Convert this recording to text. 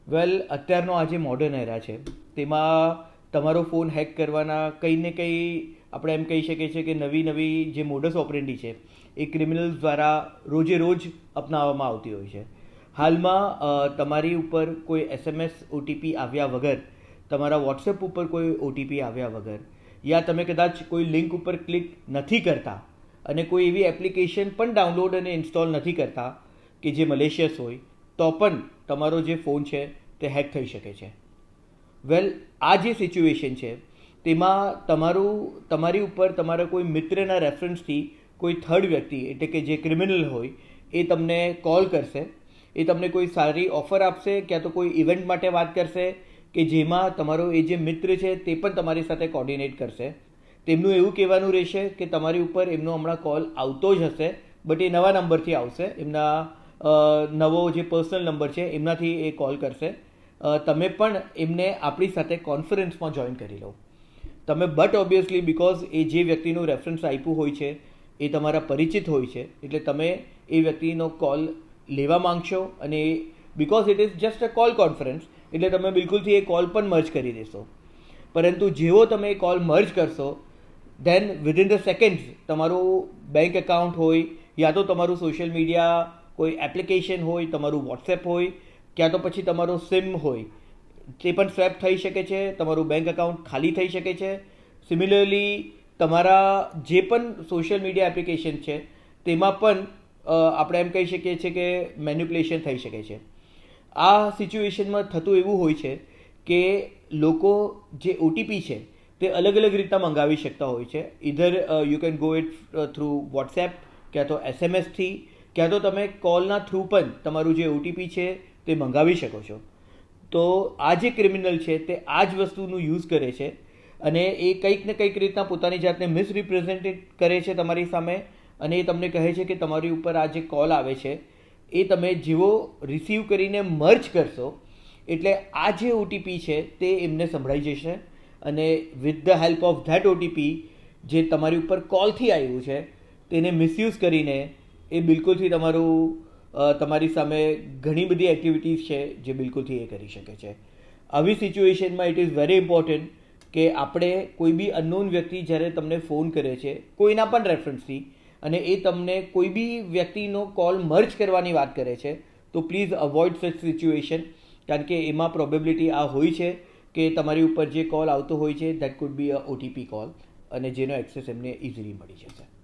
વેલ, અત્યારનો આ જે મોડર્ન એરા છે તેમાં તમારો ફોન હેક કરવાના કંઈ ને કંઈ આપણે એમ કહી શકીએ છીએ કે નવી નવી જે મોડસ ઓપરેન્ડી છે એ ક્રિમિનલ્સ દ્વારા રોજે રોજ અપનાવવામાં આવતી હોય છે. હાલમાં તમારી ઉપર કોઈ SMS ઓટીપી આવ્યા વગર, તમારા વોટ્સએપ ઉપર કોઈ ઓટીપી આવ્યા વગર, યા તમે કદાચ કોઈ લિંક ઉપર ક્લિક નથી કરતા અને કોઈ એવી એપ્લિકેશન પણ ડાઉનલોડ અને ઇન્સ્ટોલ નથી કરતા કે જે મલેશિયસ હોય, તો પણ તમારો જે ફોન છે તે હેક થઈ શકે છે. વેલ, આ જે સિચ્યુએશન છે તેમાં તમારી ઉપર તમારા કોઈ મિત્રના રેફરન્સથી કોઈ થર્ડ વ્યક્તિ એટલે કે જે ક્રિમિનલ હોય એ તમને કોલ કરશે, એ તમને કોઈ સારી ઓફર આપશે, ક્યાં તો કોઈ ઇવેન્ટ માટે વાત કરશે કે જેમાં તમારો એ જે મિત્ર છે તે પણ તમારી સાથે કોર્ડિનેટ કરશે. તેમનું એવું કહેવાનું રહેશે કે તમારી ઉપર એમનો હમણાં કોલ આવતો જ હશે, બટ એ નવા નંબરથી આવશે, એમના નવો જે પર્સનલ નંબર છે એમનાથી એ કોલ કરશે. તમે પણ એમને આપણી સાથે કોન્ફરન્સમાં જોઈન કરી લો. તમે બટ ઓબ્વિયસલી બિકોઝ એ જે વ્યક્તિનું રેફરન્સ આપ્યું હોય છે એ તમારા પરિચિત હોય છે, એટલે તમે એ વ્યક્તિનો કોલ લેવા માંગશો અને because it is just a call conference એટલે તમે બિલકુલથી એ કોલ પણ મર્જ કરી દેશો. પરંતુ જેવો તમે એ કોલ મર્જ કરશો ધેન વિધિન ધ સેકન્ડ્સ તમારું બેંક એકાઉન્ટ હોય, યા તો તમારું સોશિયલ મીડિયા કોઈ એપ્લિકેશન હોય, તમારું વોટ્સએપ હોય, ક્યાં તો પછી તમારો સિમ હોય, તે પણ સ્વેપ થઈ શકે છે, તમારું બેંક એકાઉન્ટ ખાલી થઈ શકે છે. સિમિલરલી તમારા જે પણ સોશિયલ મીડિયા એપ્લિકેશન છે તેમાં પણ આપણે એમ કહી શકીએ છીએ કે મેન્યુપ્યુલેશન થઈ શકે છે. આ સિચ્યુએશનમાં થતું એવું હોય છે કે લોકો જે ઓટીપી છે તે અલગ અલગ રીતના મંગાવી શકતા હોય છે. Either you can go it through WhatsApp, ક્યાં તો એસએમએસથી, ક્યાં તો તમે કોલના થ્રુ પણ તમારું જે ઓટીપી છે તે મંગાવી શકો છો. તો આ જે ક્રિમિનલ છે તે આ જ વસ્તુનું યુઝ કરે છે અને એ કંઈક ને કંઈક રીતના પોતાની જાતને મિસરિપ્રેઝેન્ટેડ કરે છે તમારી સામે, અને એ તમને કહે છે કે તમારી ઉપર આ જે કોલ આવે છે એ તમે જેવો રિસીવ કરીને મર્જ કરશો એટલે આ જે ઓટીપી છે તે એમને સંભળાઈ જશે અને with the help of that OTP જે તમારી ઉપર કોલથી આવ્યું છે તેને મિસયુઝ કરીને એ બિલકુલથી તમારી સામે ઘણી બધી એક્ટિવિટીઝ છે જે બિલકુલથી એ કરી શકે છે. આવી સિચ્યુએશનમાં ઇટ ઇઝ વેરી ઇમ્પોર્ટન્ટ કે આપણે કોઈ બી અનનોન વ્યક્તિ જ્યારે તમને ફોન કરે છે કોઈના પણ રેફરન્સથી અને એ તમને કોઈ બી વ્યક્તિનો કોલ મર્જ કરવાની વાત કરે છે તો પ્લીઝ અવોઇડ સચ સિચ્યુએશન, કારણ કે એમાં પ્રોબેબિલિટી આ હોય છે કે તમારી ઉપર જે કોલ આવતો હોય છે that food B a OTP call અને જેનો એક્સેસ એમને ઇઝીલી મળી જશે.